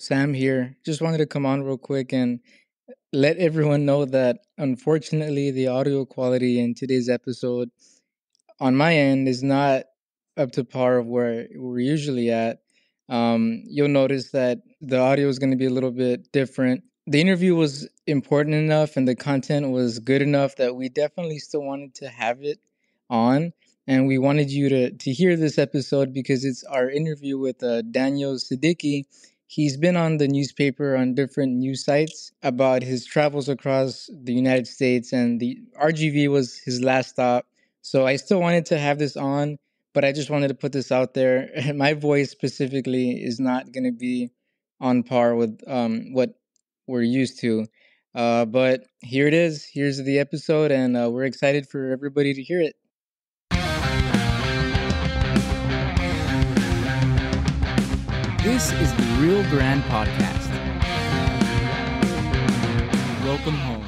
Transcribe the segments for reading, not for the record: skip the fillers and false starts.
Sam here. Just wanted to come on real quick and let everyone know that unfortunately the audio quality in today's episode on my end is not up to par of where we're usually at. You'll notice that the audio is going to be a little bit different. The interview was important enough and the content was good enough that we definitely still wanted to have it on. And we wanted you to hear this episode because it's our interview with Daniel Seddiqui. He's been on the newspaper on different news sites about his travels across the United States, and the RGV was his last stop. So I still wanted to have this on, but I just wanted to put this out there. My voice specifically is not going to be on par with what we're used to. But here it is. Here's the episode, and we're excited for everybody to hear it. This is the Real Grand Podcast. Welcome home.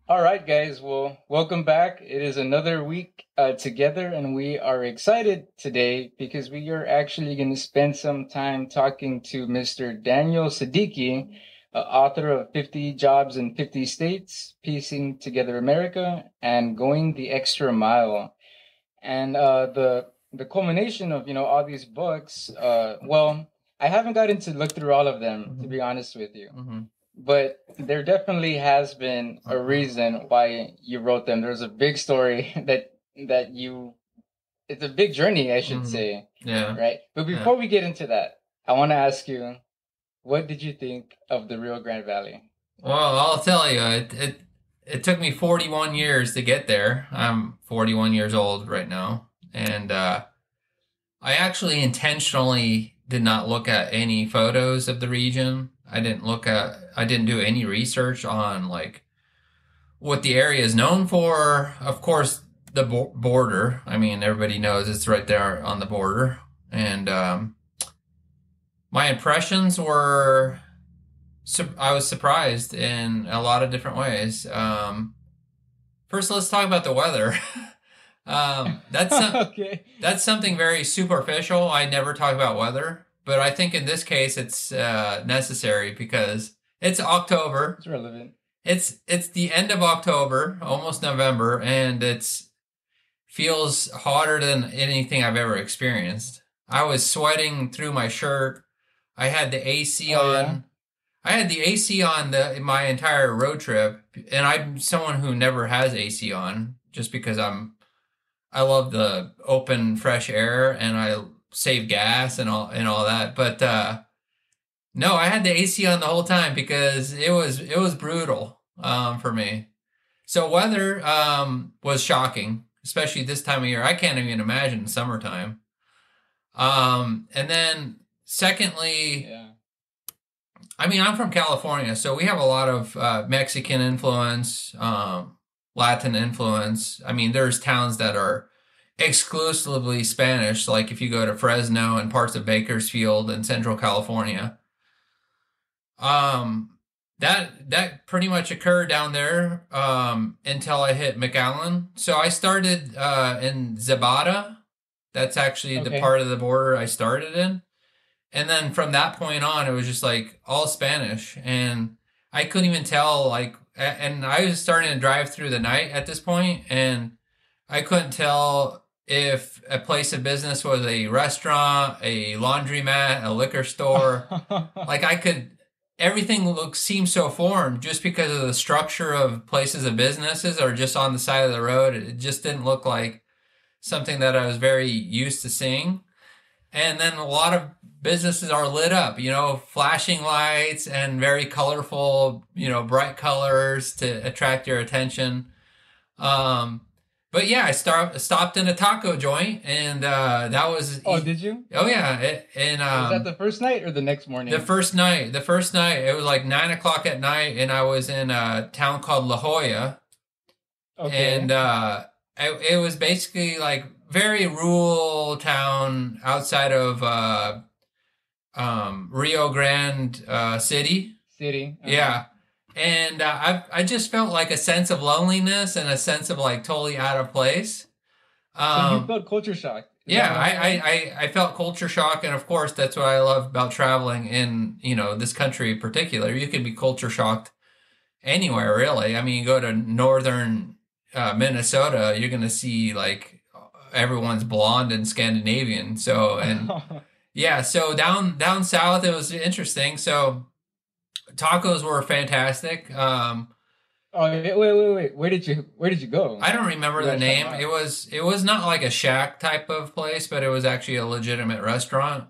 All right, guys. Well, welcome back. It is another week together, and we are excited today because we are actually going to spend some time talking to Mr. Daniel Seddiqui, author of 50 Jobs in 50 States, Piecing Together America, and Going the Extra Mile. And the culmination of, all these books, well, I haven't gotten to look through all of them, to be honest with you. Mm-hmm. But there definitely has been a reason why you wrote them. There's a big story that you... It's a big journey, I should say. Yeah. Right? But before we get into that, I want to ask you, what did you think of the Rio Grande Valley? Well, I'll tell you, it took me 41 years to get there. I'm 41 years old right now. And I actually intentionally did not look at any photos of the region. I didn't do any research on like what the area is known for. Of course, the border. I mean, everybody knows it's right there on the border. And my impressions were, I was surprised in a lot of different ways. First, let's talk about the weather. That's something very superficial. I never talk about weather. But I think in this case, it's necessary because it's October. It's relevant. It's the end of October, almost November, and it's feels hotter than anything I've ever experienced. I was sweating through my shirt. I had the AC on. Yeah? I had the AC on my entire road trip, and I'm someone who never has AC on just because I love the open, fresh air, and I save gas and all that. But no, I had the AC on the whole time because it was brutal for me. So weather was shocking, especially this time of year. I can't even imagine summertime. And then secondly, I mean, I'm from California, so we have a lot of Mexican influence, Latin influence. I mean, there's towns that are exclusively Spanish, like if you go to Fresno and parts of Bakersfield in Central California. That pretty much occurred down there until I hit McAllen. So I started in Zapata. That's actually the part of the border I started in. And then from that point on, it was just like all Spanish. And I couldn't even tell, and I was starting to drive through the night at this point, and I couldn't tell if a place of business was a restaurant, a laundromat, a liquor store. Everything seemed so foreign just because of the structure of places of businesses or just on the side of the road. It just didn't look like something that I was very used to seeing. And then a lot of businesses are lit up, flashing lights and very colorful, bright colors to attract your attention. But yeah, I stopped in a taco joint, and that was... Oh, did you? Oh, yeah. Was that the first night or the next morning? The first night. It was like 9 o'clock at night, and I was in a town called La Jolla. Okay. And it was basically like very rural town outside of Rio Grande City. Uh-huh. Yeah. And I just felt like a sense of loneliness and a sense of like totally out of place. So you felt culture shock Is that Yeah, what I'm hearing? I felt culture shock, and of course, that's what I love about traveling in, this country in particular. You can be culture shocked anywhere, really. I mean, you go to northern Minnesota, you're going to see like everyone's blonde and Scandinavian. So, and yeah, so down south, it was interesting. So, tacos were fantastic. Oh, wait. Where did you go? I don't remember You the gotta shout them name. out. It was not like a shack type of place, but it was actually a legitimate restaurant.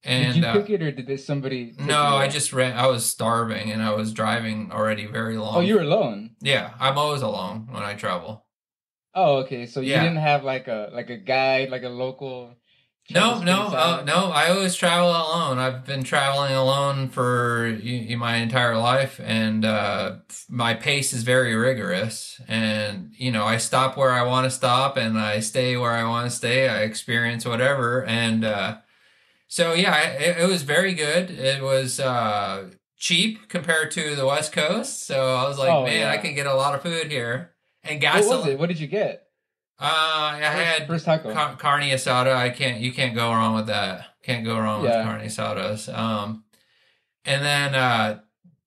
Did And you pick it or did somebody no, take you I there? just ran. I was starving and I was driving already very Oh, long. you were alone. Yeah, I'm always alone when I travel. Oh, okay. So you Yeah. didn't have like a guide, like a local try to No, spit no, us out. no. I always travel alone. I've been traveling alone for my entire life, and my pace is very rigorous. And I stop where I want to stop, and I stay where I want to stay. I experience whatever, and so yeah, it was very good. It was cheap compared to the West Coast, so I was like, Oh man, I yeah. can get a lot of food here, and What was gasoline. it? What did you get? I First had taco. carne asada. You can't go wrong with that. Can't go wrong with Yeah. carne asadas. And then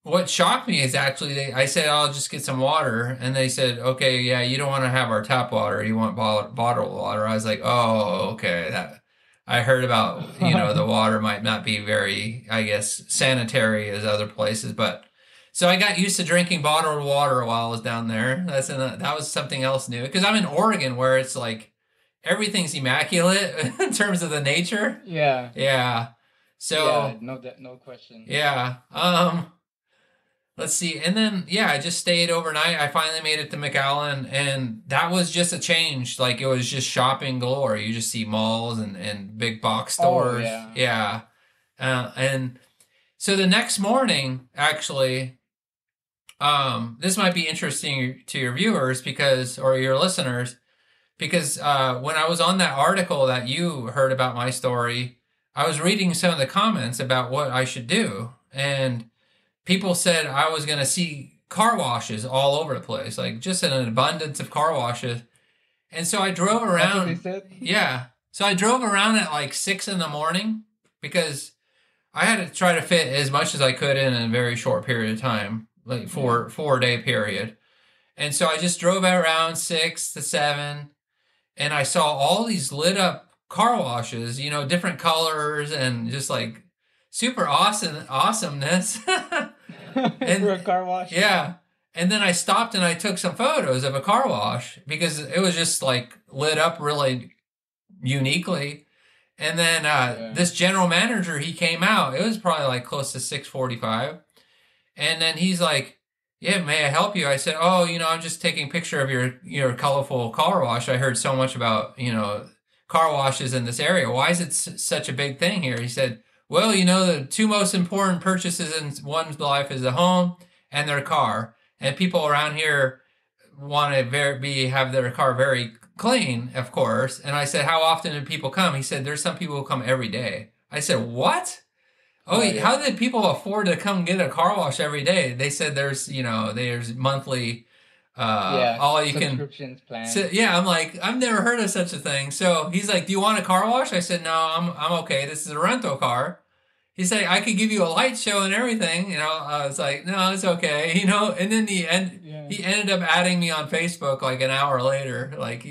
what shocked me is actually I said I'll just get some water, and they said, okay, yeah, you don't want to have our tap water. You want bottled water. I was like, oh, okay. That I heard about. The water might not be very, I guess, sanitary as other places, but. So I got used to drinking bottled water while I was down there. That was something else new because I'm in Oregon where it's like everything's immaculate in terms of the nature. Yeah. Yeah. Yeah, So no question. yeah. Let's see. And then yeah, I just stayed overnight. I finally made it to McAllen, and that was just a change. Like it was just shopping galore. You just see malls and big box Oh stores. yeah. Yeah. And so the next morning, actually, this might be interesting to your viewers or your listeners because when I was on that article that you heard about my story, I was reading some of the comments about what I should do, and people said I was going to see car washes all over the place, like just an abundance of car washes. And so I drove That's what they around. said? Yeah, so I drove around at like 6 in the morning because I had to try to fit as much as I could in a very short period of time, like Yeah. 4 day period. And so I just drove around 6 to 7, and I saw all these lit up car washes, different colors and just like super awesomeness. For And a car wash? yeah, and then I stopped and I took some photos of a car wash because it was just like lit up really uniquely. And then Yeah. this general manager, he came out. It was probably like close to 6:45, and then he's like, "Yeah, may I help you?" I said, "Oh, I'm just taking a picture of your colorful car wash. I heard so much about car washes in this area. Why is it such a big thing here?" He said, "Well, the two most important purchases in one's life is the home and their car, and people around here want to have their car very clean, of course." And I said, "How often do people come?" He said, "There's some people who come every day." I said, "What? Oh, Oh how yeah. did people afford to come get a car wash every day?" They said there's monthly, Yeah. all you can. Subscriptions So, plans. yeah, I'm like, I've never heard of such a thing. So he's like, "Do you want a car wash?" I said, "No, I'm okay. This is a rental car." He said, "I could give you a light show and everything." I was like, "No, it's okay." And then Yeah. he ended up adding me on Facebook like an hour later. Like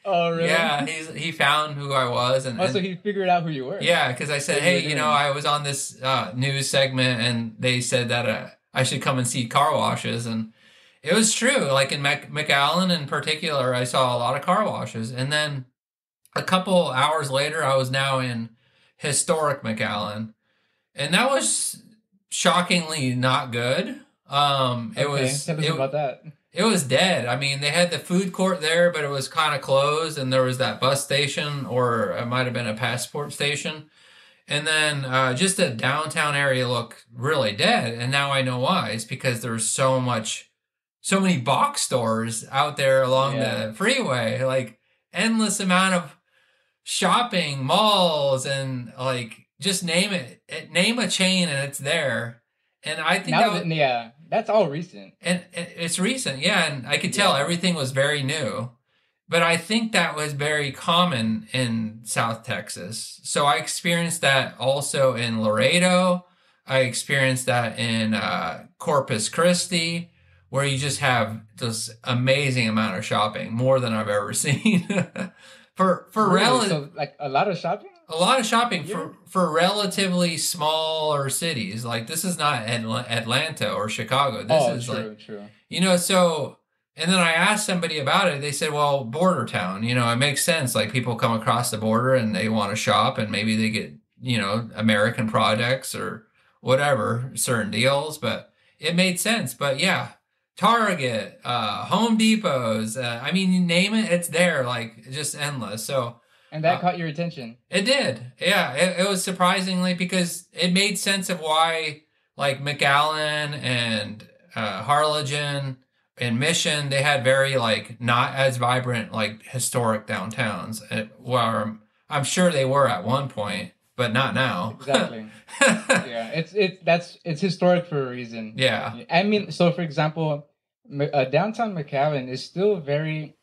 Oh really? yeah, he found who I was, and, Also, and he figured out who you were, yeah, because I said, what you "Hey, were doing. I was on this news segment, and they said that I should come and see car washes." And it was true. Like in McAllen in particular, I saw a lot of car washes. And then a couple hours later, I was now in historic McAllen, and that was shockingly not good. Okay, tell us about that. It was dead. I mean, they had the food court there, but it was kind of closed, and there was that bus station, or it might have been a passport station. And then just the downtown area looked really dead. And now I know why. It's because there's so many box stores out there along Yeah. the freeway, like endless amount of shopping malls, and like just name a chain and it's there. And I think Now that yeah, that's all recent. and it's recent, yeah. And I could tell Yeah. everything was very new. but I think that was very common in South Texas. So I experienced that also in Laredo. I experienced that in Corpus Christi, where you just have this amazing amount of shopping, more than I've ever seen. Really? So like a lot of shopping a lot of shopping here? for relatively smaller cities. Like this is not Atlanta or Chicago. This Oh, is like true, true. so, and then I asked somebody about it. They said, well, border town, it makes sense. Like people come across the border and they want to shop and maybe they get, American products or whatever, certain deals, but it made sense. But yeah, Target, Home Depots, I mean, you name it, it's there, like just endless. So, And that uh, caught your attention. it did. Yeah, it was surprisingly because it made sense of why like McAllen and Harlingen and Mission, they had very like not as vibrant like historic downtowns. Well, I'm sure they were at one point, but not now. Exactly. Yeah, it's historic for a reason. Yeah, I mean, so for example, downtown McAllen is still very.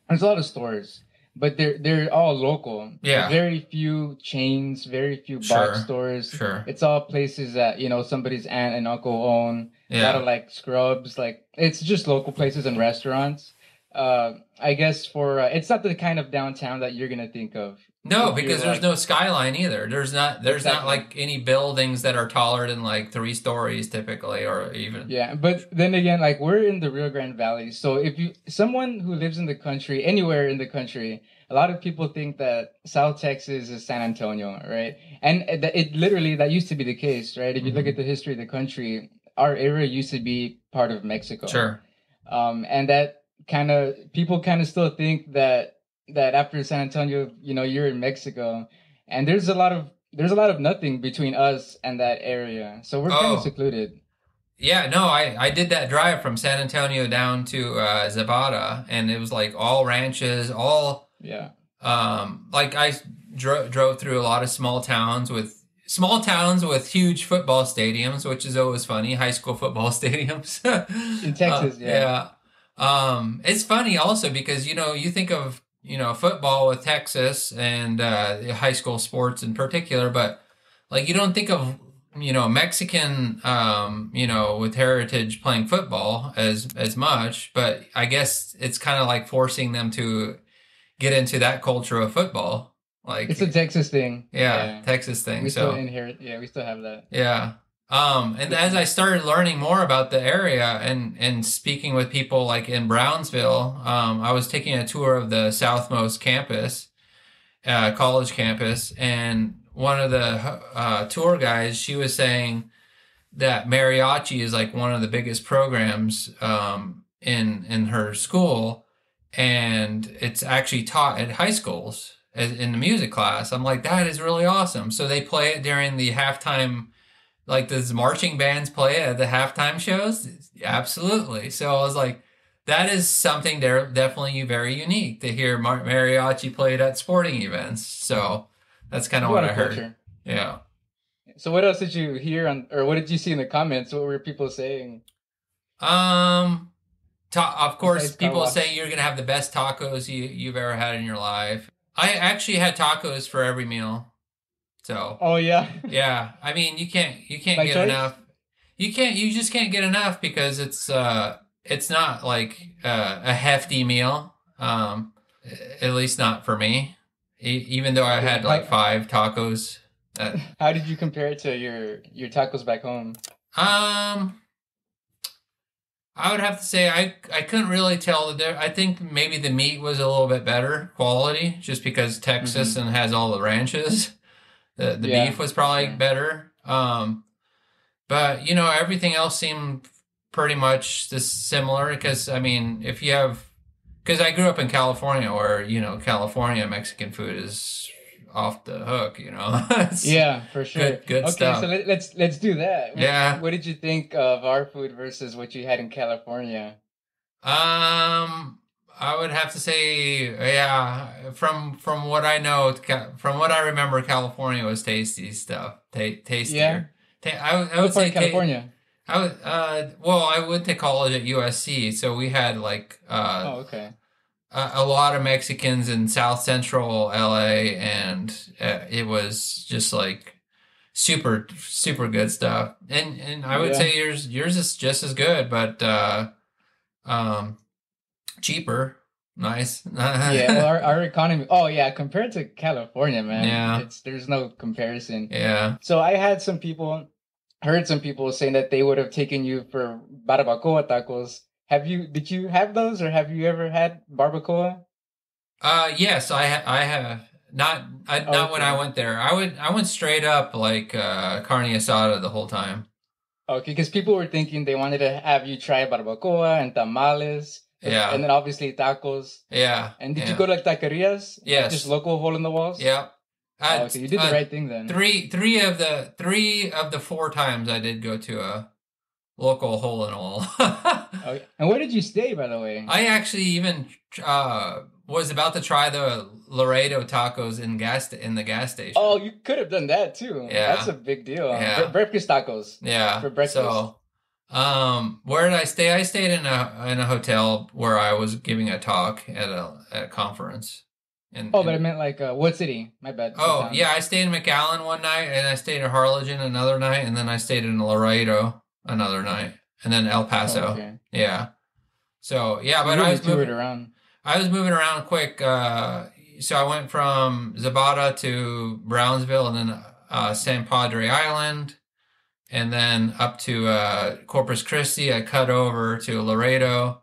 There's a lot of stores, but they're all local. yeah, Very few chains, very few box sure, stores. sure. It's all places that somebody's aunt and uncle own. A lot of Yeah. like scrubs, like it's just local places and restaurants. I guess for it's not the kind of downtown that you're gonna think of No, if you're because there's like no skyline either. There's not exactly. like any buildings that are taller than like 3 stories typically, or even. Yeah, but then again, like we're in the Rio Grande Valley, so if you someone who lives in the country, anywhere in the country, a lot of people think that South Texas is San Antonio, right? And it literally that used to be the case, right? If you look Mhm. at the history of the country, our area used to be part of Mexico, Sure. and that people kind of still think that after San Antonio, you're in Mexico, and there's a lot of nothing between us and that area, so we're kind of Oh, secluded. yeah, no, I did that drive from San Antonio down to Zapata, and it was like all ranches, all Yeah. like I drove through a lot of small towns with huge football stadiums, which is always funny, high school football stadiums. In Texas, yeah. Yeah. It's funny also because you think of football with Texas and high school sports in particular, but like you don't think of Mexican with heritage playing football as much, but I guess it's kind of like forcing them to get into that culture of football. It's a Like, Texas thing. yeah, Yeah. Texas thing. We still So, inherit, yeah, we still have that. yeah. And as I started learning more about the area and speaking with people like in Brownsville, I was taking a tour of the southmost campus, college campus, and one of the tour guys, she was saying that mariachi is like one of the biggest programs in her school, and it's actually taught at high schools in the music class. I'm like, that is really awesome. So they play it during the halftime, like does marching bands play it at the halftime shows? Absolutely. So I was like, that is something there definitely very unique to hear mariachi played at sporting events. So that's kind of There's a what lot I of heard. culture. Yeah. So what else did you hear or what did you see in the comments? What were people saying Um, of course, besides car people wash? say you're gonna have the best tacos you've ever had in your life. I actually had tacos for every meal. So Oh yeah. yeah, I mean you can't By get choice? enough. You just can't get enough because it's not like a hefty meal. At least not for me. Even though I Okay. had like 5 tacos. Uh, How did you compare it to your tacos back home? um, I would have to say I couldn't really tell the difference. I think maybe the meat was a little bit better quality just because Texas Mm-hmm. and has all the ranches. The beef Yeah, was for probably sure. better. But everything else seemed pretty much just similar because I mean, if you have because I grew up in California where, California Mexican food is off the hook. It's Yeah, for sure. good Okay, so stuff. let's do that. Yeah. What did you think of our food versus what you had in California? I would have to say, yeah, from what I know, from what I remember, California was tasty stuff, Yeah. tastier. I would What part say of California? well, I went to college at USC, so we had like Oh, okay. a lot of Mexicans in South Central LA, and it was just like super super good stuff. And I would Yeah. say yours is just as good, but um, cheaper. Nice. Yeah, well, our economy. Oh yeah, compared to California, man, Yeah, it's there's no comparison. yeah. So I had some people, heard some people saying that they would have taken you for barbacoa tacos. Did you have those, or have you ever had barbacoa? Yes, I have not when I Okay, went there. I went straight up like carne asada the whole time. okay, because people were thinking they wanted to have you try barbacoa and tamales, and Yeah, then obviously tacos. yeah, And did you yeah. go to like taquerias, like just Yes, local hole in the walls? yeah. Oh, okay, you did the right thing then. Three of the four times I did go to a local hole in a wall. Okay, and where did you stay, by the way? I actually even was about to try the Laredo tacos in the gas Oh, station. you could have done that too. That's Yeah, a big deal. yeah, Breakfast tacos yeah. for breakfast. So, where did I stay? I stayed in a hotel where I was giving a talk at a conference. Oh, but I meant like what city? My bad. What Oh, town? yeah, I stayed in McAllen one night, and I stayed in Harlingen another night, and then I stayed in Laredo another night, and then El Oh, Paso. okay. Yeah. So yeah, So you but really toured around. I was moving around quick. So I went from Zapata to Brownsville, and then San Padre Island, and then up to Corpus Christi. I cut over to Laredo,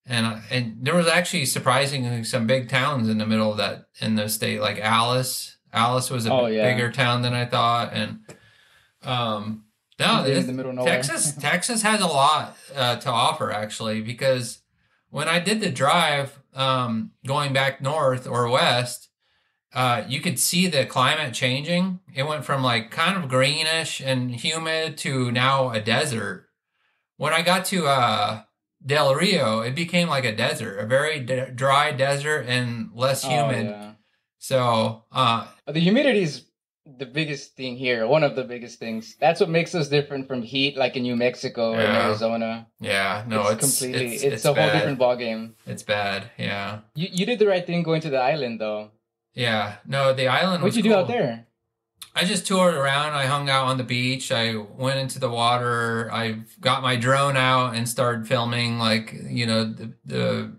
and there was actually surprisingly some big towns in the middle of that in the state, like Alice. Alice was a Oh yeah, bigger town than I thought, and no, right in the middle of nowhere. Texas has a lot to offer actually, because when I did the drive going back north or west, you could see the climate changing. It went from like kind of greenish and humid to now a desert. When I got to Del Rio, it became like a desert, a very dry desert and less Oh humid. yeah. So, The humidity is the biggest thing here. One of the biggest things. That's what makes us different from heat, like in New Mexico and yeah, Arizona. yeah, no, It's completely. It's it's a whole bad. different ball game. It's bad. Yeah, You did the right thing going to the island though. yeah. No, the island What'd was you do out cool. there? I just toured around. I hung out on the beach. I went into the water. I got my drone out and started filming, like, the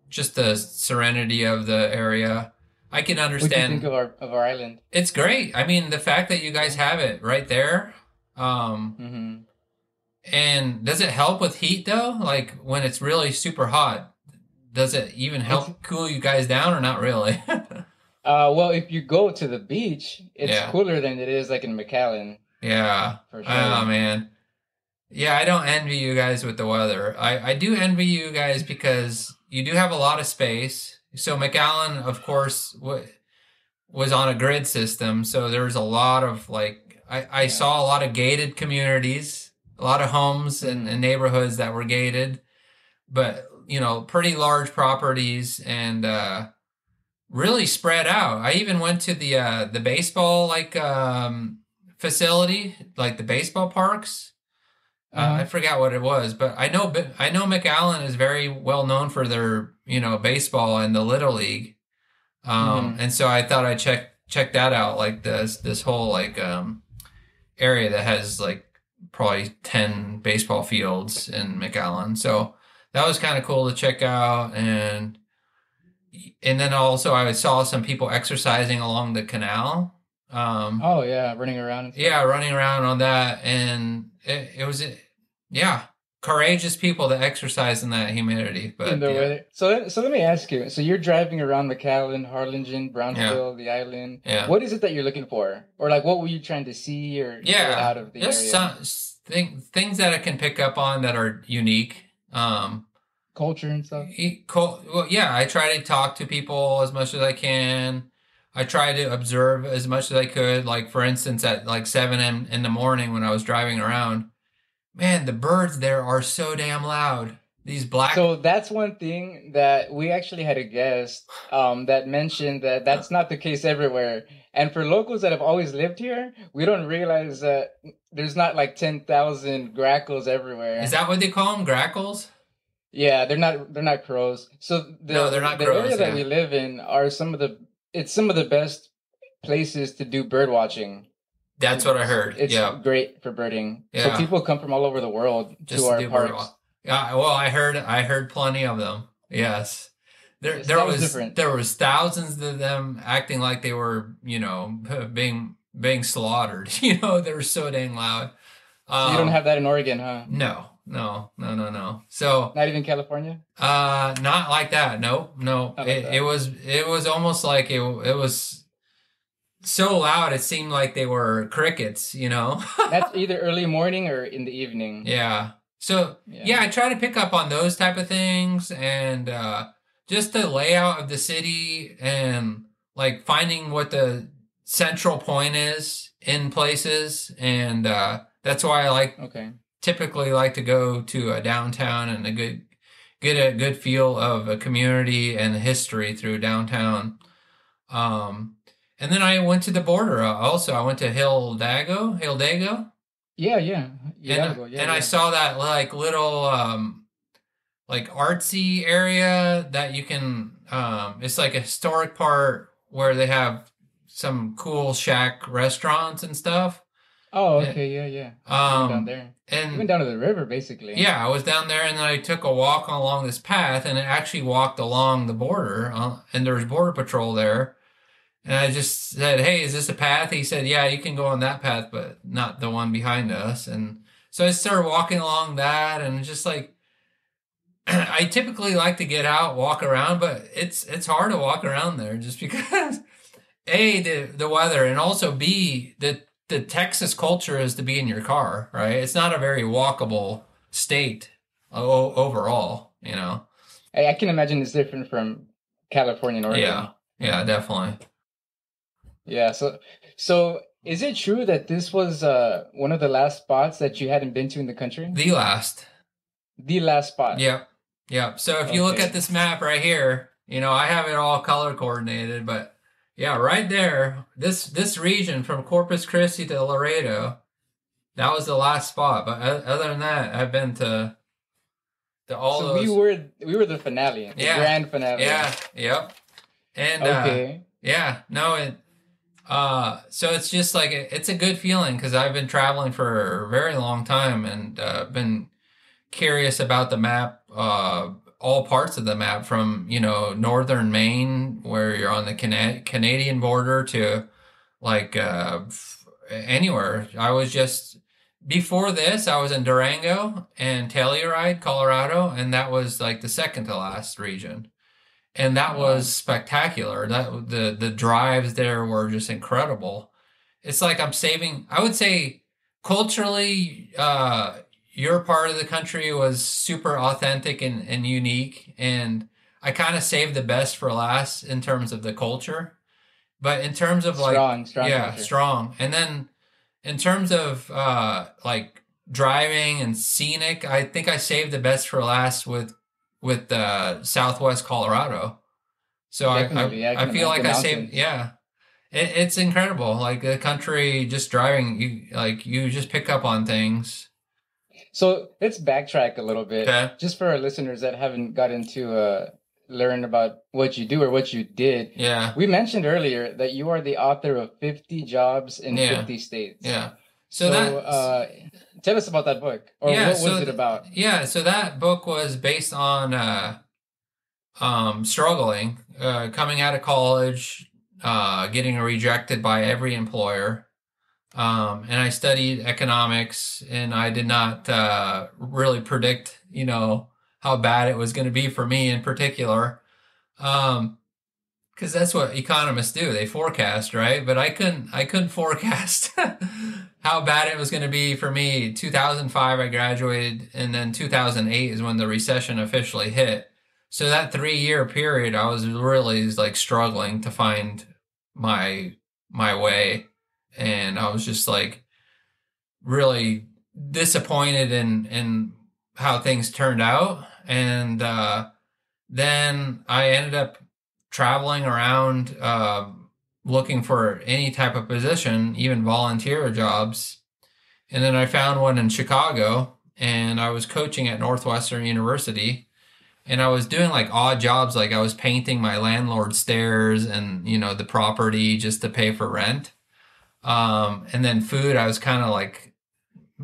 just the serenity of the area. I can What'd you think understand. of our island? It's great. I mean, the fact that you guys Yeah. have it right there. Um, Mm-hmm. and does it help with heat though? Like when it's really super hot, does it even It's help cool you guys down or not really? well, if you go to the beach, it's Yeah. cooler than it is like in McAllen Yeah. for Oh sure. man. Yeah, I don't envy you guys with the weather. I do envy you guys because you do have a lot of space. So McAllen, of course, was on a grid system. So there's a lot of like, I Yeah. saw a lot of gated communities, a lot of homes and Mm-hmm. neighborhoods that were gated, but, pretty large properties and, really spread out. I even went to the baseball like, facility, like the baseball parks. I Uh-huh. forgot what it was, but I know McAllen is very well known for their baseball and the Little League. Mm-hmm. And so I thought I'd check that out, like this whole like area that has like probably 10 baseball fields in McAllen. So that was kind of cool to check out, and then also I saw some people exercising along the canal. Oh yeah, running around and stuff. Yeah, running around on that, and it was, yeah, courageous people that exercise in that humidity. In But the yeah, weather. So let me ask you. So you're driving around McAllen, Harlingen, yeah, Brownsville, the island. yeah, What is it that you're looking for? Or like what were you trying to see or get yeah. out of the Just area? some things that I can pick up on that are unique. Culture and stuff? Well, yeah, I try to talk to people as much as I can. I try to observe as much as I could. Like for instance, at like 7 in the morning when I was driving around, man, the birds there are so damn loud. These black. So that's one thing that we actually had a guest that mentioned that that's not the case everywhere. And for locals that have always lived here, we don't realize that there's not like 10,000 grackles Is everywhere. that what they call them? Grackles? Yeah, they're not crows. So No, they're not the area crows. that we Yeah, live in are some of the best places to do bird watching. that's what I heard. It's Yeah, great for birding. So yeah, people come from all over the world to just to our do bird parks. walk. Yeah, well, I heard plenty of them. Yes. There, So there that was was different. there was thousands of them acting like they were, being slaughtered. They were so dang loud. So you don't Um, have that in Oregon, huh? no, no, no, no, no. So, Not even California? not like that. No, no. Not like It that. was almost like it was so loud. It seemed like they were crickets. That's either early morning or in the evening. Yeah. So Yeah. yeah, I try to pick up on those type of things and just the layout of the city and like finding what the central point is in places, and that's why I Okay. typically like to go to a downtown and get a good feel of a community and the history through downtown. Um, and then I went to the border. Also, I went to Hidalgo, Yeah, yeah. and Hidalgo. Yeah, and I yeah. saw that like little like artsy area that you can it's like a historic part where they have some cool shack restaurants and stuff. Oh, Eh, okay. Yeah, yeah. You went down Um there. You went and down to the river, basically. yeah, I was down there and then I took a walk along this path and it actually walked along the border, and there was border patrol there. And I just said, "Hey, is this a path?" He said, "Yeah, you can go on that path, but not the one behind us." And so I started walking along that, and just like I typically like to get out, walk around, but it's hard to walk around there just because A, the weather, and also B, the Texas culture is to be in your car, right? It's not a very walkable state overall. I can imagine it's different from California and Yeah, Oregon. yeah, definitely. Yeah. So is it true that this was one of the last spots that you hadn't been to in the country? The last. The last spot. Yep. Yep. So if you look at Okay. this map right here, I have it all color coordinated, but yeah, right there, this region from Corpus Christi to Laredo, that was the last spot. But other than that, I've been to all So we those. were the finale, the Yeah. grand finale. Yeah. Yep. And Okay. yeah, no, so it's just like it's a good feeling because I've been traveling for a very long time and been curious about the map, all parts of the map from, northern Maine, where you're on the Canadian border, to like anywhere. Before this, I was in Durango and Telluride, Colorado, and that was like the second to last region. And that Wow. was spectacular. That the drives there were just incredible. It's like I would say culturally, your part of the country was super authentic and unique. And I kind of saved the best for last in terms of the culture. But in terms of like, Strong, strong yeah, culture. strong. And then in terms of like driving and scenic, I think I saved the best for last with Southwest Colorado. So Definitely. Yeah, I I can feel imagine like the I saved, mountains. yeah. It's incredible. Like the country, just driving, you just pick up on things. So let's backtrack a little bit, Okay. just for our listeners that haven't gotten to learn about what you do or what you did. Yeah. We mentioned earlier that you are the author of 50 Jobs in Yeah. 50 States. Yeah. So So that, tell us about that book, or yeah. what was it about? Yeah. So that book was based on struggling, coming out of college, getting rejected by every employer. And I studied economics, and I did not really predict, how bad it was going to be for me in particular. Because that's what economists do. They forecast, right? But I couldn't forecast how bad it was going to be for me. 2005, I graduated, and then 2008 is when the recession officially hit. So that 3-year period, I was really like struggling to find my way, and I was just like really disappointed in how things turned out. And then I ended up traveling around looking for any type of position, even volunteer jobs. And then I found one in Chicago, and I was coaching at Northwestern University. and I was doing like odd jobs, like I was painting my landlord's stairs and the property just to pay for rent. And then food, I was kind of like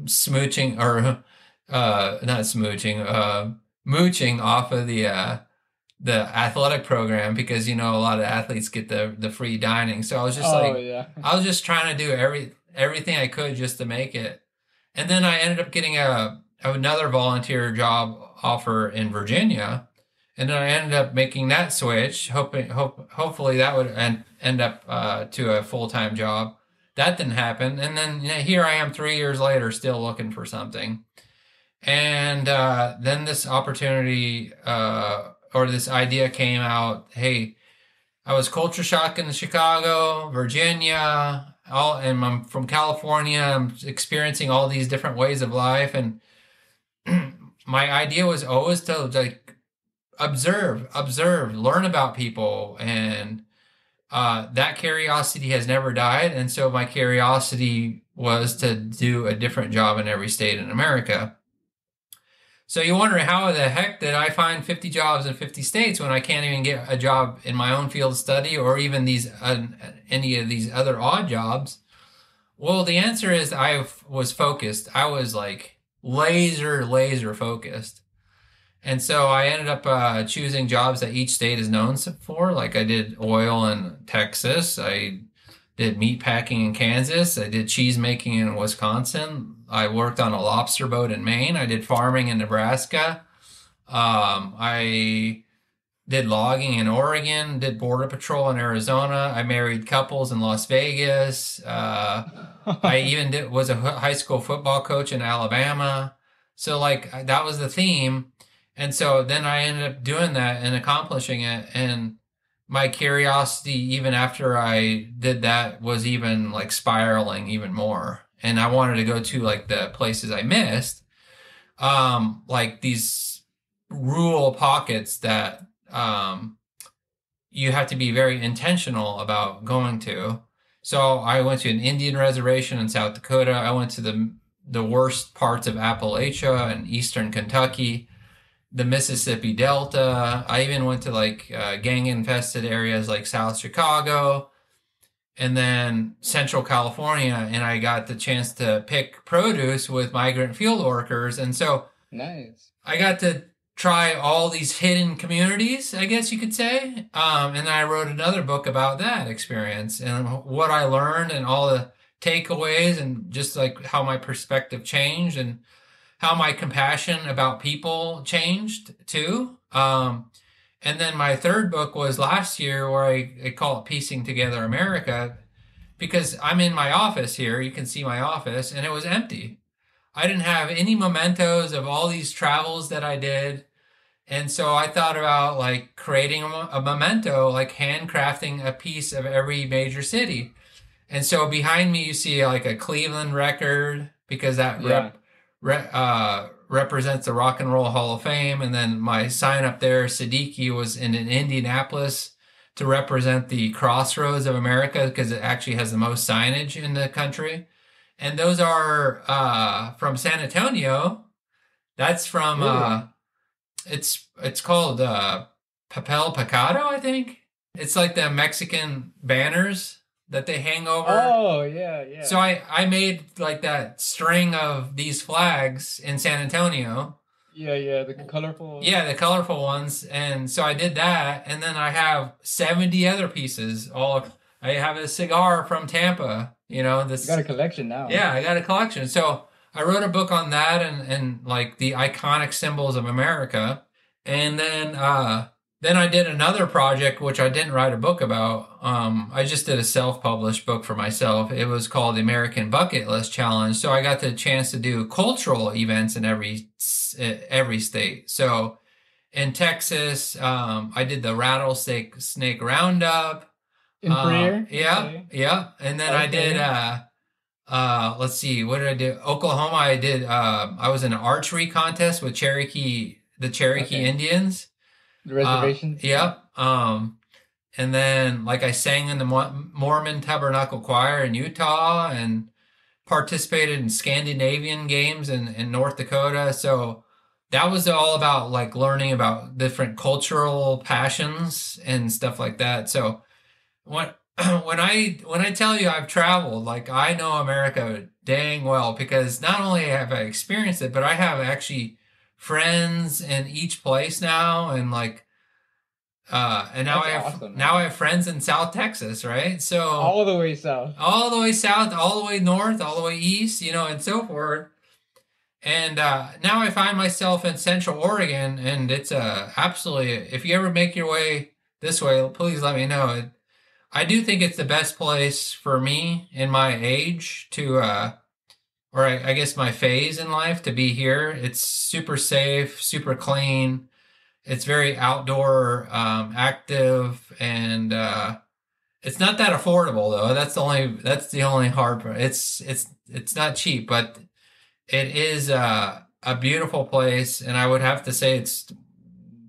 smooching or not smooching, mooching off of the athletic program because a lot of athletes get the free dining. So I was just Oh like yeah. I was just trying to do everything I could just to make it. And then I ended up getting another volunteer job offer in Virginia. And then I ended up making that switch, hopefully that would end up to a full-time job. That didn't happen. And then here I am 3 years later, still looking for something. And then this opportunity or this idea came out. Hey, I was culture shock in Chicago, Virginia, and I'm from California. I'm experiencing all these different ways of life, and my idea was always to like observe, learn about people, and that curiosity has never died. And so my curiosity was to do a different job in every state in America. So you wonder how the heck did I find 50 jobs in 50 states when I can't even get a job in my own field of study or even any of these other odd jobs? Well, the answer is I was focused. I was like laser focused. And so I ended up choosing jobs that each state is known for. Like I did oil in Texas. I did meat packing in Kansas. I did cheese making in Wisconsin. I worked on a lobster boat in Maine. I did farming in Nebraska. I did logging in Oregon, did border patrol in Arizona. I married couples in Las Vegas. I even was a high school football coach in Alabama. So like that was the theme. And so then I ended up doing that and accomplishing it. And my curiosity, even after I did that, was even like spiraling even more. And I wanted to go to like the places I missed, like these rural pockets that you have to be very intentional about going to. So I went to an Indian reservation in South Dakota. I went to the worst parts of Appalachia and eastern Kentucky, the Mississippi Delta. I even went to like gang infested areas like South Chicago and then Central California. And I got the chance to pick produce with migrant field workers. And so Nice. I got to try all these hidden communities, I guess you could say. And I wrote another book about that experience and what I learned and all the takeaways and just like how my perspective changed and how my compassion about people changed too. And then my third book was last year where I call it Piecing Together America because I'm in my office here. You can see my office and it was empty. I didn't have any mementos of all these travels that I did. And so I thought about like creating a memento, like handcrafting a piece of every major city. And so behind me, you see like a Cleveland record because that Yeah. represents the Rock and Roll Hall of Fame. And then my sign up there, Seddiqui, was in Indianapolis to represent the crossroads of America because it actually has the most signage in the country. And those are from San Antonio. That's from Really? it's called Papel Picado, I think. It's like the Mexican banners that they hang over. Oh yeah, yeah. So I made like that string of these flags in San Antonio. Yeah, yeah, the colorful. Yeah, the colorful ones. And so I did that. And then I have 70 other pieces. I have a cigar from Tampa, You got a collection now. yeah, I got a collection. So I wrote a book on that and like the iconic symbols of America. And then I did another project which I didn't write a book about. I just did a self-published book for myself. It was called the American Bucket List Challenge. So I got the chance to do cultural events in every state. So in Texas, I did the rattlesnake roundup. In prayer. Yeah, Okay. yeah. And then I did Okay. let's see, what did I do? Oklahoma, I was in an archery contest with the Cherokee Okay. Indians. The reservations. Yeah. And then like I sang in the Mormon Tabernacle Choir in Utah and participated in Scandinavian games in North Dakota. So that was all about like learning about different cultural passions and stuff like that. So when when I tell you I've traveled, like I know America dang well because not only have I experienced it, but I have actually friends in each place now, and like and That's awesome, now I man. have friends in South Texas, right? So All the way south. all the way south, all the way north, all the way east, and so forth. And now I find myself in Central Oregon, and it's absolutely. If you ever make your way this way, please let me know. I do think it's the best place for me in my age to, or I guess my phase in life to be here. It's super safe, super clean. It's very outdoor, active, and it's not that affordable though. That's the only hard part. It's not cheap, but it is a beautiful place, and I would have to say it's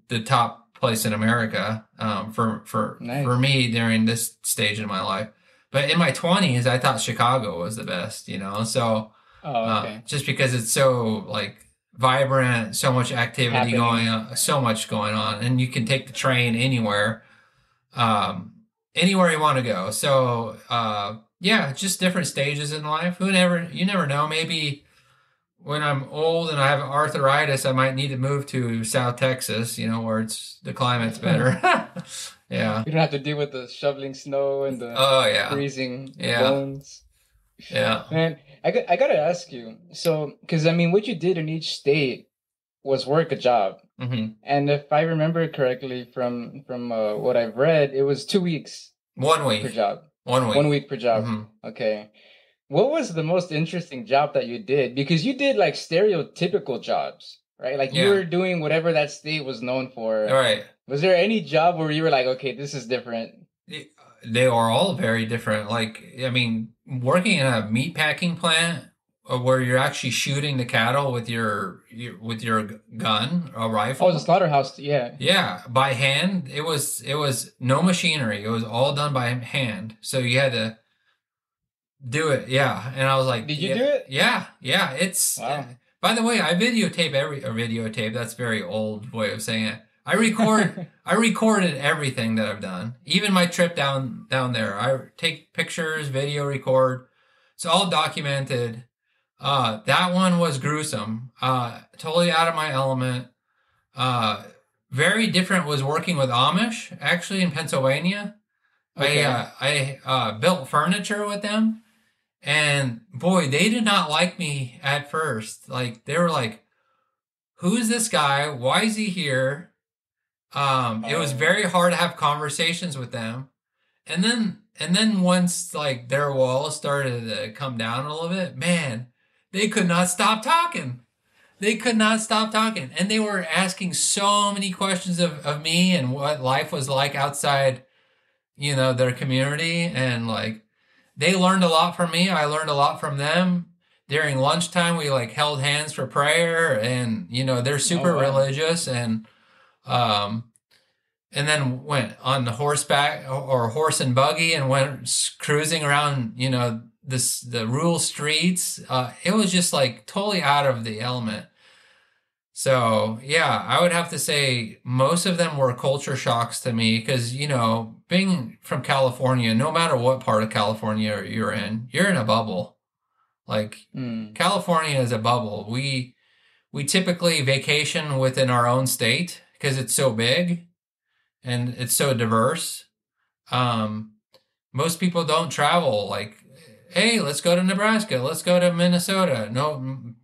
the top place in America for Nice. me during this stage in my life. But in my 20s, I thought Chicago was the best, So Oh, okay. just because it's so like vibrant, so much activity going Happening. on, so much going on, and you can take the train um, anywhere you want to go. So yeah, just different stages in life. You never know. Maybe when I'm old and I have arthritis, I might need to move to South Texas, where the climate's better. Yeah. You don't have to deal with the shoveling snow and the Oh yeah. freezing the Yeah. bones. Yeah. Man, I gotta ask you. So, because I mean, what you did in each state was work a job, Hmm. and if I remember correctly from what I've read, it was 2 weeks One per week. job, One one week. week per job. Hmm. Okay. What was the most interesting job that you did? Because you did like stereotypical jobs, right? Like you Yeah. were doing whatever that state was known All for. right. Was there any job where you were like, okay, this is different? They are all very different. Like, I mean, working in a meat packing plant where you're actually shooting the cattle with your gun, a Oh, the rifle. slaughterhouse. Yeah. Yeah, by hand. It was no machinery. It was all done by hand. So you had to do it. Yeah, and I was like, Did you yeah, do it? yeah, yeah. It's Wow. by the way, I videotape or videotape. That's a very old way of saying it. I recorded everything that I've done, even my trip down there. I take pictures, video record. It's all documented. That one was gruesome. Totally out of my element. Uh, Very different was working with Amish actually in Pennsylvania. Okay. I built furniture with them, and boy, they did not like me at first. Like they were like, "Who is this guy? Why is he here?" It was Oh. very hard to have conversations with them. And then once like their walls started to come down a little bit, man, they could not stop talking. They could not stop talking. And they were asking so many questions of me and what life was like outside, their community. And like they learned a lot from me. I learned a lot from them. During lunchtime, we like held hands for prayer, and they're Oh super wow. religious, um, and then went on the horseback or horse and buggy and went cruising around, the rural streets. It was just like totally out of the element. So yeah, I would have to say most of them were culture shocks to me because, being from California, no matter what part of California you're in a bubble. Like Hmm. California is a bubble. We typically vacation within our own state because it's so big and it's so diverse. Um, Most people don't travel like, hey, let's go to Nebraska, let's go to Minnesota. No,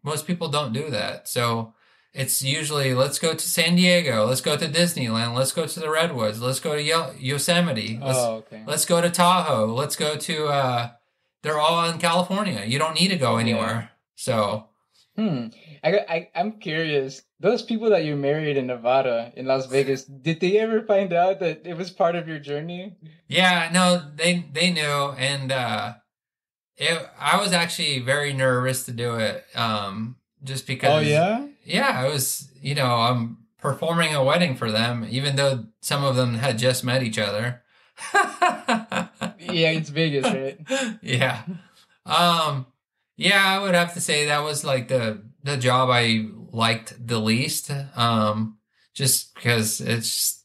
most people don't do that. So it's usually let's go to San Diego, let's go to Disneyland, let's go to the Redwoods, let's go to Yosemite, let's Oh, okay. let's go to Tahoe, let's go to. They're all in California. You don't need to go Yeah. anywhere. So Hmm. I'm curious. Those people that you married in Nevada, in Las Vegas, did they ever find out that it was part of your journey? yeah, no, they knew, and I was actually very nervous to do it, just Oh because, yeah? yeah, I was, I'm performing a wedding for them, even though some of them had just met each other. Yeah, it's Vegas, right? Yeah. Um, yeah, I would have to say that was like the job I liked the least. Just because it's,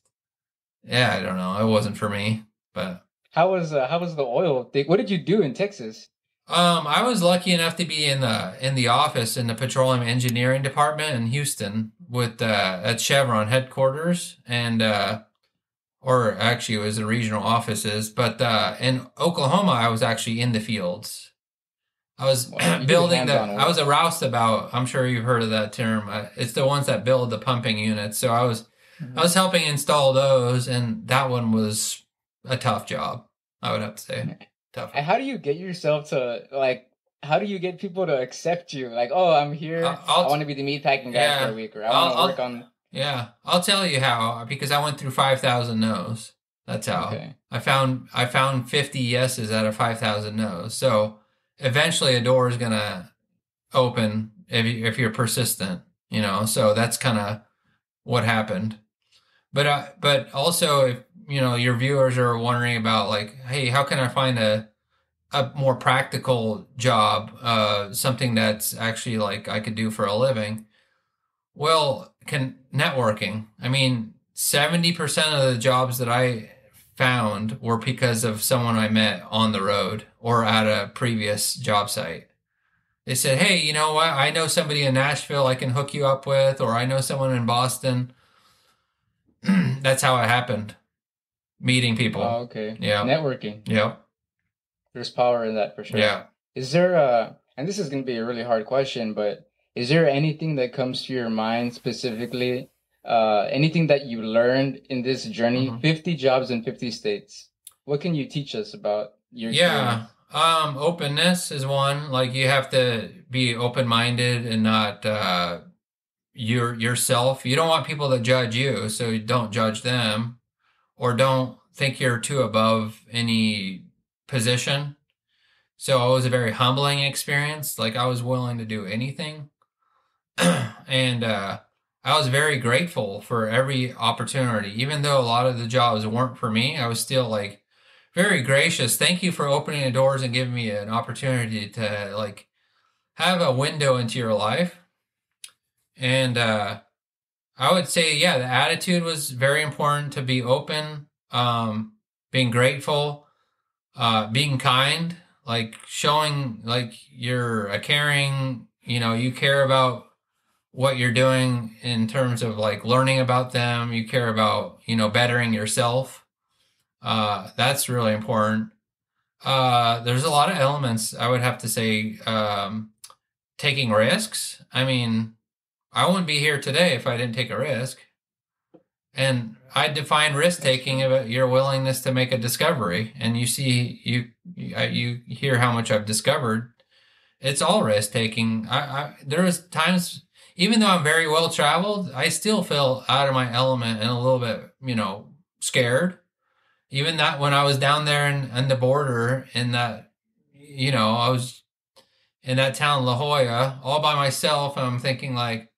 yeah, I don't know. It wasn't for me, but. How was the oil thing? What did you do in Texas? I was lucky enough to be in the office in the petroleum engineering department in Houston with at Chevron headquarters, and or actually it was the regional offices. But in Oklahoma, I was actually in the fields. I was Wow, building I was a roustabout. I'm sure you've heard of that term. It's the ones that build the pumping units. So I was helping install those, and that one was a tough job, I would have to say. Tough. And how do you get yourself to like? How do you get people to accept you? Like, oh, I'm here. I want to be the meatpacking guy for a week, or I want to work on. Yeah, I'll tell you how, because I went through 5,000 no's. That's how. Okay. I found 50 yeses out of 5,000 no's. So eventually a door is gonna open if you're persistent, you know. So that's kind of what happened. But also, if you know your viewers are wondering about like, hey, how can I find a more practical job, something that's actually like I could do for a living? Well, networking. I mean, 70% of the jobs that I found were because of someone I met on the road or at a previous job site. They said, hey, you know what? I know somebody in Nashville I can hook you up with, or I know someone in Boston. That's how it happened. Meeting people. Oh, okay. Yeah. Networking. Yeah. There's power in that for sure. Yeah. Is there and this is going to be a really hard question, but is there anything that comes to your mind specifically, anything that you learned in this journey, 50 jobs in 50 states? What can you teach us about your experience? Openness is one. Like, you have to be open-minded and not yourself. You don't want people to judge you, so you don't judge them, or don't think you're too above any position. So it was a very humbling experience. Like, I was willing to do anything. And I was very grateful for every opportunity. Even though a lot of the jobs weren't for me, I was still like very gracious. Thank you for opening the doors and giving me an opportunity to like have a window into your life. And I would say, yeah, the attitude was very important, to be open, being grateful, being kind, like showing like you're a caring, you know, you care about what you're doing in terms of like learning about them. You care about, you know, bettering yourself. That's really important. There's a lot of elements, I would have to say. Taking risks. I mean, I wouldn't be here today if I didn't take a risk. And I define risk taking about your willingness to make a discovery. And you see, you hear how much I've discovered. It's all risk taking. There was times, even though I'm very well traveled, I still feel out of my element and a little bit, you know, scared. Even that when I was down there in the border in that, you know, I was in that town, La Jolla, all by myself. And I'm thinking like,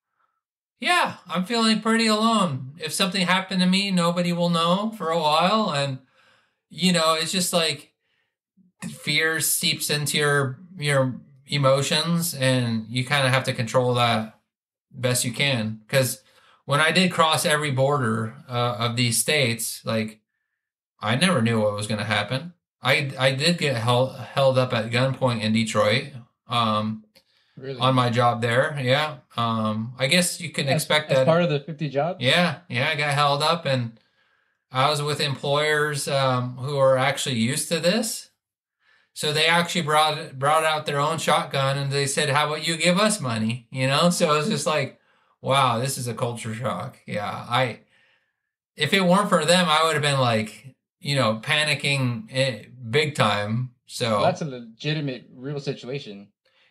yeah, I'm feeling pretty alone. If something happened to me, nobody will know for a while. And, you know, it's just like fear seeps into your emotions, and you kind of have to control that best you can. Because when I did cross every border of these states, like, I never knew what was going to happen. I did get held up at gunpoint in Detroit. Really? On my job there, yeah. I guess you can expect that. As part of the 50 jobs? Yeah, I got held up, and I was with employers who are actually used to this. So they actually brought out their own shotgun, and they said, how about you give us money? You know? So it was just like, wow, this is a culture shock. Yeah, if it weren't for them, I would have been like, you know, panicking big time. So that's a legitimate, real situation.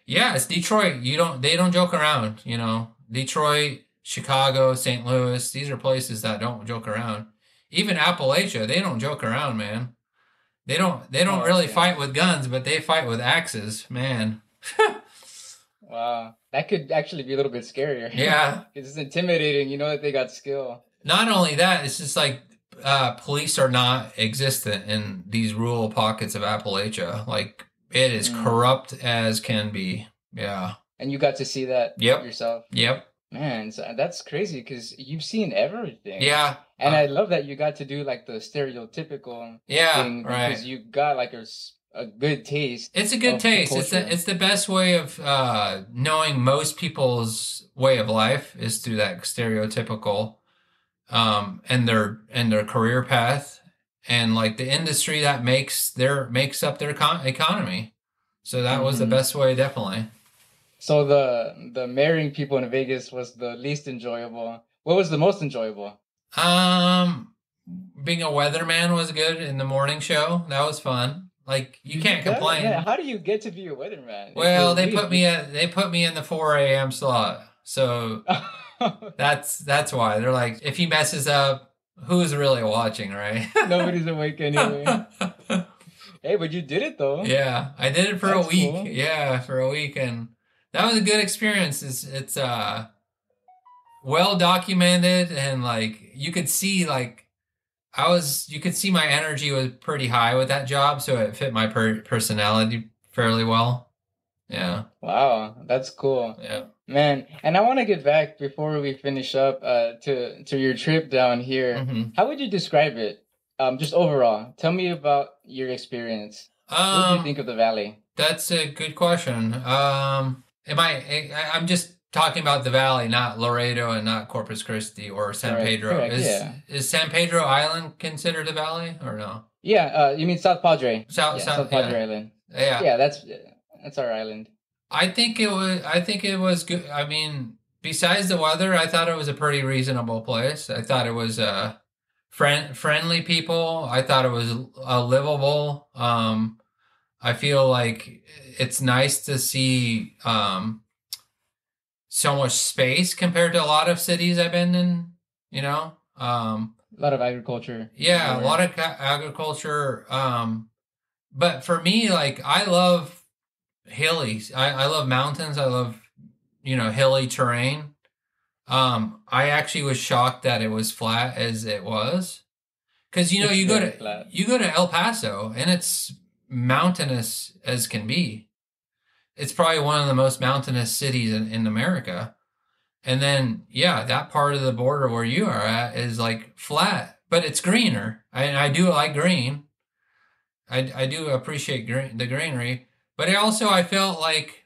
Yeah, it's Detroit. They don't joke around, you know. Detroit, Chicago, St. Louis, these are places that don't joke around. Even Appalachia, they don't joke around, man. They don't really fight with guns, but they fight with axes, man. Wow. That could actually be a little bit scarier. Yeah. It's intimidating, you know, that they got skill. Not only that, it's just like police are not existent in these rural pockets of Appalachia. Like, it is corrupt as can be. Yeah. And you got to see that yourself? Yep. Man, that's crazy because you've seen everything. Yeah. And I love that you got to do like the stereotypical Yeah, thing right. because you got like a good taste It's a good of the taste. culture. It's the best way of knowing most people's way of life is through that stereotypical and their career path and like the industry that makes up their economy. So that was the Hmm. best way, definitely. So the marrying people in Vegas was the least enjoyable. What was the most enjoyable? Um, Being a weatherman was good in the morning show. That was fun. Like you You did can't that? Man, complain. how do you get to be a weatherman if Well, you're weak? they put me in the 4 a.m. slot. So that's why. They're like, if he messes up, who's really watching, right? Nobody's awake anyway. Hey, but you did it though. Yeah, I did it for a That's week. cool. Yeah, for a week, and that was a good experience. It's well documented, and like you could see like you could see my energy was pretty high with that job, so it fit my personality fairly well. Yeah, Wow, that's cool. yeah. Man, and I want to get back before we finish up to your trip down here. Hmm. How would you describe it? Just overall. Tell me about your experience. What do you think Um, of the valley? that's a good question. I'm just talking about the valley, not Laredo and not Corpus Christi or San Correct, Pedro. correct, yeah. Is San Pedro Island considered a valley or no? Yeah, you mean South Padre? Yeah, South, South Padre yeah, Island. yeah. Yeah, that's our island. I think it was good. I mean, besides the weather, I thought it was a pretty reasonable place. I thought it was friendly people. I thought it was livable. I feel like it's nice to see so much space compared to a lot of cities I've been in. You know, A lot of agriculture yeah, a everywhere. lot of agriculture. But for me, like I love hilly. I love mountains. I love, hilly terrain. I actually was shocked that it was flat as it was. Cause It's very flat. you go to El Paso and it's mountainous as can be. It's probably one of the most mountainous cities in America. And then, yeah, that part of the border where you are at is like flat, but it's greener. I do like green. I do appreciate the greenery, but I felt like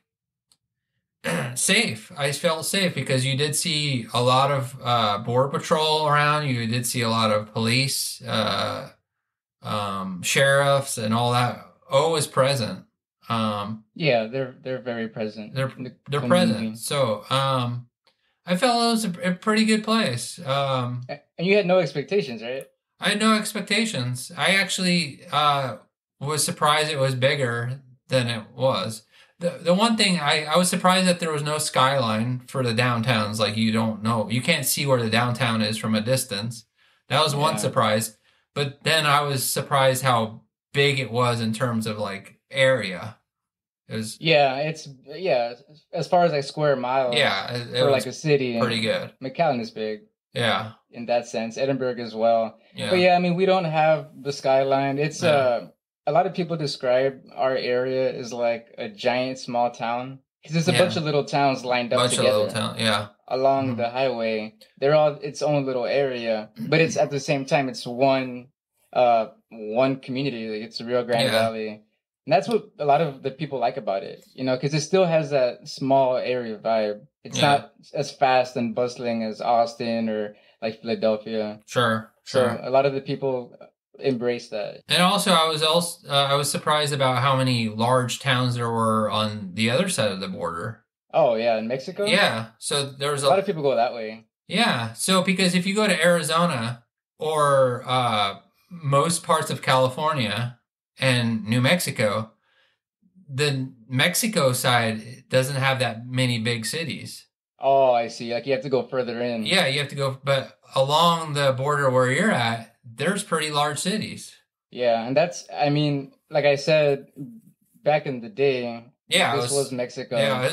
safe. I felt safe because you did see a lot of border patrol around. You did see a lot of police, sheriffs, and all that. Always present. Yeah, they're very present They're in the they're present. community. So I felt it was a pretty good place. And you had no expectations, right? I had no expectations. I actually was surprised it was bigger than it was. The one thing I was surprised that there was no skyline for the downtowns. Like you don't know, you can't see where the downtown is from a distance. That was one Yeah. surprise. But then I was surprised how big it was in terms of like area. It was Yeah, as far as like square miles yeah, it for like was a city, pretty good. McAllen is big Yeah, in that sense. Edinburgh as well. But yeah, yeah, I mean, we don't have the skyline. It's yeah. a lot of people describe our area as like a giant small town because it's a bunch Yeah. of little towns lined up Bunch of little together town. Yeah. along Hmm. the highway. They're all its own little area, but it's at the same time it's one community. Like it's the Rio Grande Yeah. Valley. And that's what a lot of the people like about it, because it still has that small area vibe. It's Yeah. not as fast and bustling as Austin or like Philadelphia. Sure. So Sure. a lot of the people embrace that. And also, I was surprised about how many large towns there were on the other side of the border. Oh yeah, in Mexico, Yeah. So there was a lot of people go that way. yeah. So because if you go to Arizona or most parts of California and New Mexico, the Mexico side doesn't have that many big cities. Oh, I see. Like you have to go further in. Yeah, you have to go, but along the border where you're at, there's pretty large cities. Yeah, and I mean, like I said, back in the day, Yeah, this was Mexico. yeah,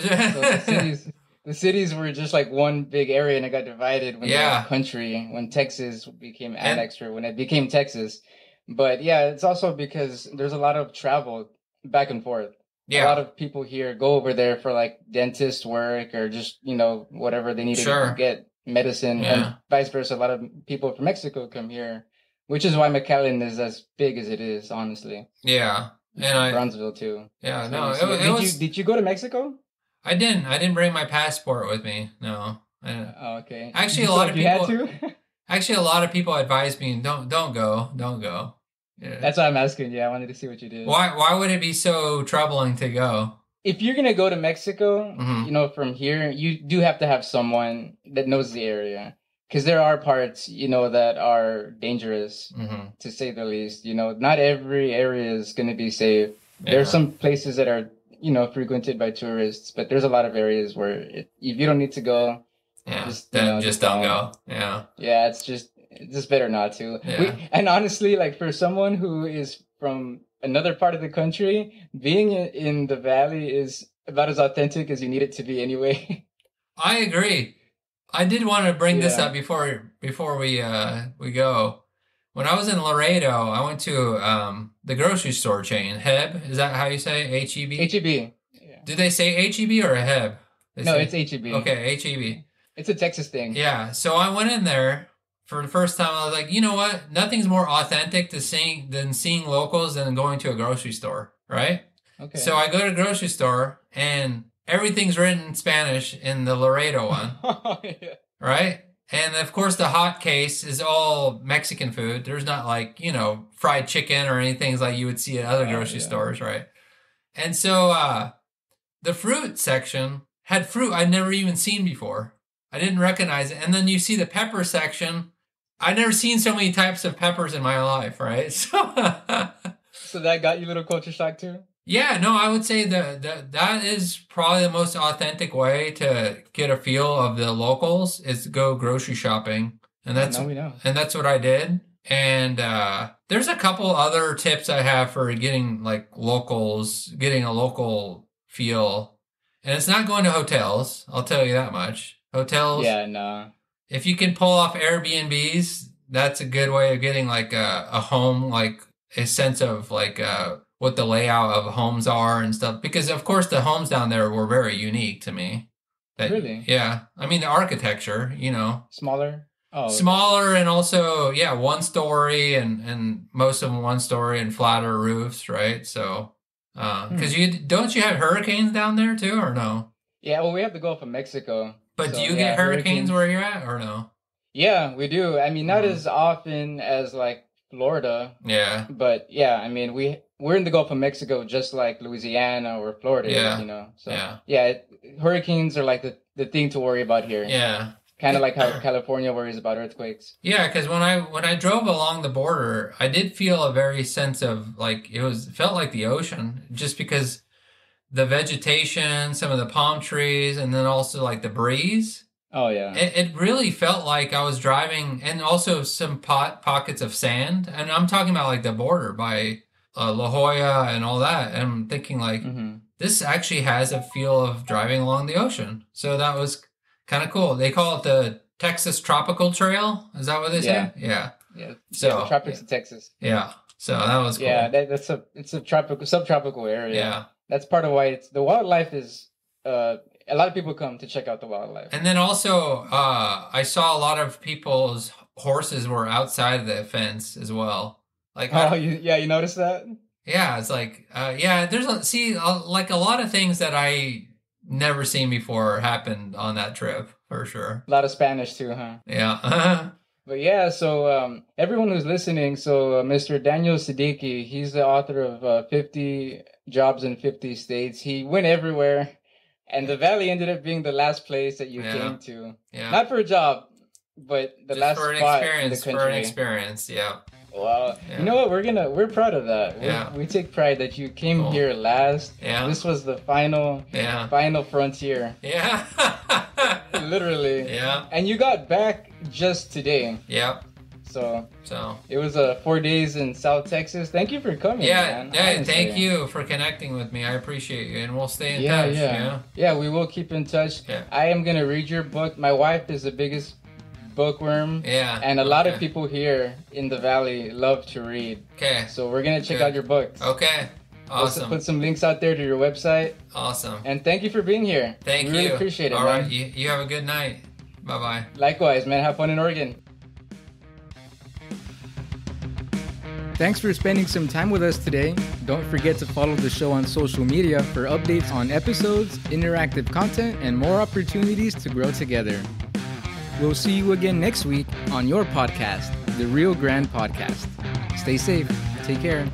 So the cities were just like one big area, and it got divided when yeah, the country, when Texas became annexed, or when it became Texas. But yeah, it's also because there's a lot of travel back and forth. A lot of people here go over there for like dentist work or just, whatever they need to get medicine, and vice versa. A lot of people from Mexico come here, which is why McAllen is as big as it is, honestly. Yeah. And Bronzeville too. Yeah, so no. Did you go to Mexico? I didn't bring my passport with me. No. Okay. Actually, a lot of people Actually, a lot of people advise me, don't go. Yeah. That's why I'm asking. Yeah, I wanted to see what you did. Why would it be so troubling to go? If you're going to go to Mexico, from here, you do have to have someone that knows the area. Because there are parts, that are dangerous, to say the least. Not every area is going to be safe. Yeah. There are some places that are, frequented by tourists, but there's a lot of areas where if you don't need to go, just don't go. Yeah. Yeah, it's just better not to. Yeah. And honestly, like for someone who is from another part of the country, being in the valley is about as authentic as you need it to be anyway. I agree. I did want to bring this up before we go. When I was in Laredo, I went to the grocery store chain, Heb. Is that how you say H-E-B? H-E-B. Yeah. Do they say H-E-B or Heb? It's H-E-B. Okay, H-E-B. It's a Texas thing. Yeah. So I went in there for the first time. I was like, you know what? Nothing's more authentic than seeing locals than going to a grocery store, right? Okay. So I go to a grocery store and everything's written in Spanish in the Laredo one, right? And of course, the hot case is all Mexican food. There's not like, fried chicken or anything like you would see at other grocery stores, right? And so the fruit section had fruit I'd never even seen before. I didn't recognize it. And then you see the pepper section. I'd never seen so many types of peppers in my life, right? So that got you a little culture shock too? Yeah, no, I would say that is probably the most authentic way to get a feel of the locals is to go grocery shopping. And that's what I did. And there's a couple other tips I have for getting like getting a local feel. And it's not going to hotels, I'll tell you that much. Hotels. Yeah, no. If you can pull off Airbnbs, that's a good way of getting like a home, like a sense of like what the layout of homes are and stuff. Because of course the homes down there were very unique to me. Really? Yeah. I mean the architecture, Smaller? Oh. Smaller and also, one story and most of them one story and flatter roofs, right? So, because don't you have hurricanes down there too, or no? Yeah, well, we have the Gulf of Mexico. But do you get hurricanes where you're at, or no? Yeah, we do. I mean, not as often as like Florida. Yeah. But yeah, I mean, we're in the Gulf of Mexico, just like Louisiana or Florida. Yeah. So hurricanes are like the thing to worry about here. Yeah. Kind of like how California worries about earthquakes. Yeah, because when I drove along the border, I did feel a very sense of like felt like the ocean, just because the vegetation, some of the palm trees, and then also like the breeze. Oh yeah. It really felt like I was driving, and also some pockets of sand. And I'm talking about like the border by La Jolla and all that. And I'm thinking like this actually has a feel of driving along the ocean. So that was kind of cool. They call it the Texas Tropical Trail. Is that what they say? Yeah. So the tropics of Texas. Yeah. So that was cool. Yeah, it's a subtropical area. Yeah. That's part of why the wildlife is a lot of people come to check out the wildlife. And then also I saw a lot of people's horses were outside of the fence as well. Like you noticed that? Yeah, it's like there's like a lot of things that I never seen before happened on that trip, for sure. A lot of Spanish too, huh? Yeah. But yeah, so everyone who's listening, so Mr. Daniel Seddiqui, he's the author of 50 Jobs in 50 States. He went everywhere, and the Valley ended up being the last place that you came to. Yeah. Not for a job, but the last spot in the country. For an experience, yeah. Wow. Yeah. You know what? We're proud of that. We take pride that you came here last. Yeah. This was the final frontier. Yeah. Literally. Yeah. And you got back just today. Yeah. So it was 4 days in South Texas. Thank you for coming. Man, thank you for connecting with me. I appreciate you, and we'll stay in touch. Yeah, we will keep in touch. Yeah. I am gonna read your book. My wife is the biggest bookworm. Yeah. And a lot of people here in the Valley love to read. Okay. So we're gonna check out your books. Okay. Awesome. Put some links out there to your website. Awesome. And thank you for being here. Thank you. We really appreciate it, All man. right. You have a good night. Bye-bye. Likewise, man. Have fun in Oregon. Thanks for spending some time with us today. Don't forget to follow the show on social media for updates on episodes, interactive content, and more opportunities to grow together. We'll see you again next week on your podcast, The Real Grand Podcast. Stay safe. Take care.